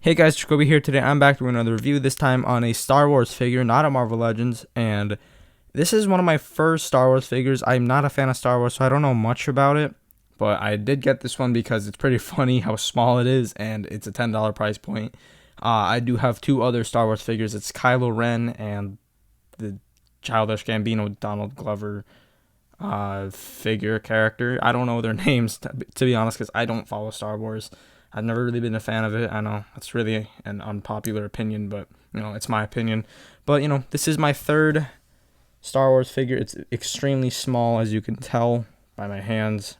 Hey guys, Jakobe here. Today I'm back to another review, this time on a Star Wars figure, not a Marvel Legends, and this is one of my first Star Wars figures. I'm not a fan of Star Wars, so I don't know much about it, but I did get this one because it's pretty funny how small it is, and it's a $10 price point. I do have two other Star Wars figures. It's Kylo Ren and the Childish Gambino Donald Glover figure character. I don't know their names, to be honest, because I don't follow Star Wars. I've never really been a fan of it. I know that's really an unpopular opinion, but it's my opinion. But this is my third Star Wars figure. It's extremely small, as you can tell by my hands.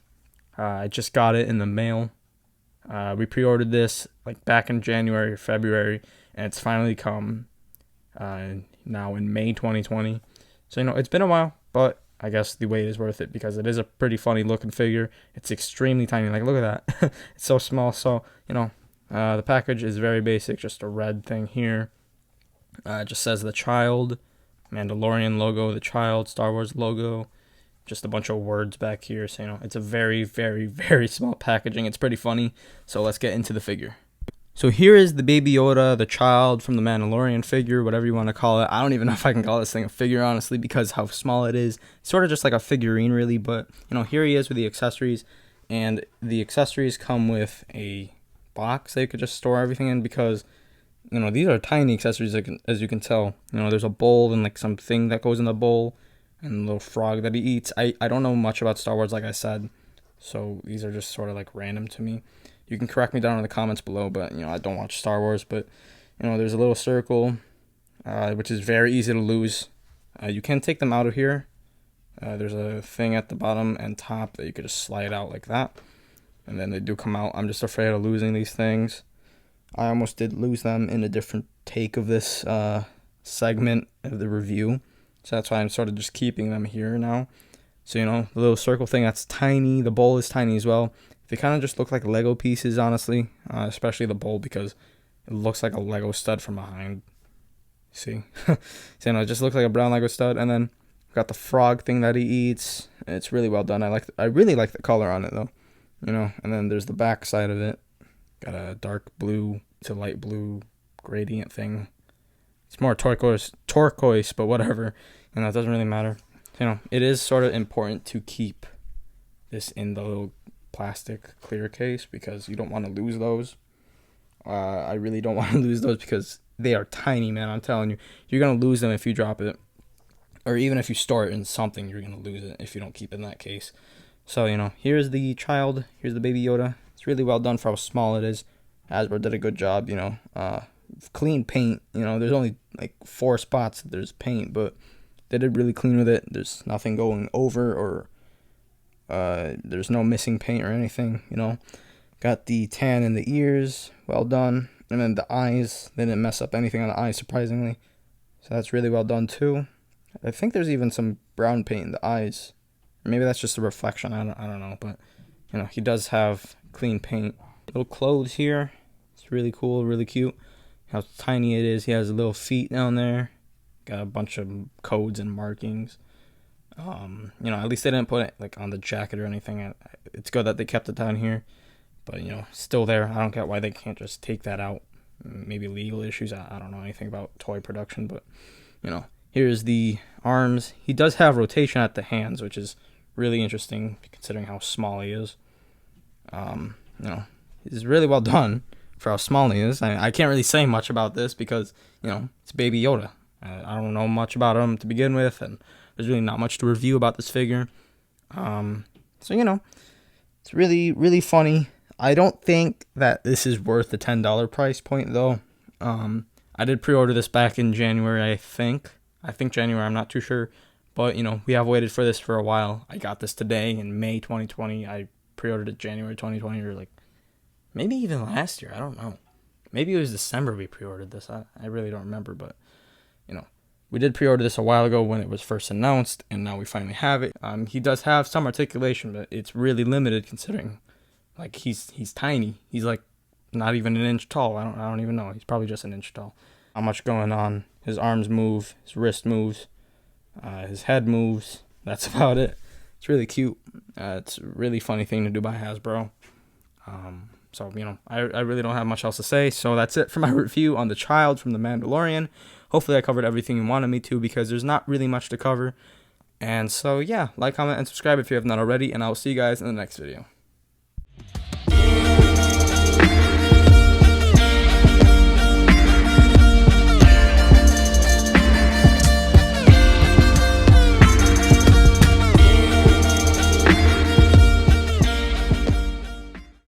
I just got it in the mail. We pre-ordered this like back in January or February, and it's finally come now in May 2020. So it's been a while, but I guess the wait is worth it because it is a pretty funny looking figure. It's extremely tiny. Like, look at that. It's so small. So, the package is very basic. Just a red thing here. It just says the child, Mandalorian logo, the child, Star Wars logo. Just a bunch of words back here. So, it's a very, very, very small packaging. It's pretty funny. So let's get into the figure. So here is the Baby Yoda, the child from the Mandalorian figure, whatever you want to call it. I don't even know if I can call this thing a figure, honestly, because how small it is. It's sort of just like a figurine, really. But, here he is with the accessories. And the accessories come with a box that you could just store everything in because, these are tiny accessories, as you can tell. There's a bowl and, like, something that goes in the bowl and a little frog that he eats. I don't know much about Star Wars, like I said. So these are just sort of, like, random to me. You can correct me down in the comments below, but, I don't watch Star Wars. But, there's a little circle, which is very easy to lose. You can take them out of here. There's a thing at the bottom and top that you could just slide out like that. And then they do come out. I'm just afraid of losing these things. I almost did lose them in a different take of this segment of the review. So that's why I'm sort of just keeping them here now. So, the little circle thing, that's tiny. The bowl is tiny as well. They kind of just look like Lego pieces, honestly, especially the bowl because it looks like a Lego stud from behind. See? So, it just looks like a brown Lego stud. And then we've got the frog thing that he eats. It's really well done. I really like the color on it, though. And then there's the back side of it. Got a dark blue to light blue gradient thing. It's more turquoise, but whatever. It doesn't really matter. It is sort of important to keep this in the little plastic clear case because you don't want to lose those. I really don't want to lose those because they are tiny, man. I'm telling you, you're going to lose them if you drop it. Or even if you store it in something, you're going to lose it if you don't keep it in that case. So, here's the child. Here's the Baby Yoda. It's really well done for how small it is. Hasbro did a good job, clean paint. There's only like 4 spots that there's paint, but they did really clean with it. There's nothing going over or there's no missing paint or anything, Got the tan in the ears, well done. And then the eyes, they didn't mess up anything on the eyes, surprisingly. So that's really well done, too. I think there's even some brown paint in the eyes. Or maybe that's just a reflection, I don't know. But, he does have clean paint. Little clothes here. It's really cool, really cute. How tiny it is. He has little feet down there. Got a bunch of codes and markings. At least they didn't put it like on the jacket or anything. It's good that they kept it down here, but still there. I don't get why they can't just take that out. Maybe legal issues. I don't know anything about toy production, but here's the arms. He does have rotation at the hands, which is really interesting considering how small he is. He's really well done for how small he is. I can't really say much about this because it's Baby Yoda. I don't know much about him to begin with, and there's really not much to review about this figure. So, it's really, really funny. I don't think that this is worth the $10 price point, though. I did pre-order this back in January, I think. January, I'm not too sure. But, we have waited for this for a while. I got this today in May 2020. I pre-ordered it January 2020 or, maybe even last year. I don't know. Maybe it was December we pre-ordered this. I really don't remember, but, we did pre-order this a while ago when it was first announced, and now we finally have it. He does have some articulation, but it's really limited considering, he's tiny. He's, not even an inch tall. I don't even know. He's probably just an inch tall. Not much going on. His arms move. His wrist moves. His head moves. That's about it. It's really cute. It's a really funny thing to do by Hasbro. So, I really don't have much else to say. So that's it for my review on the child from The Mandalorian. Hopefully I covered everything you wanted me to, because there's not really much to cover. And so, yeah, like, comment, and subscribe if you have not already, and I will see you guys in the next video.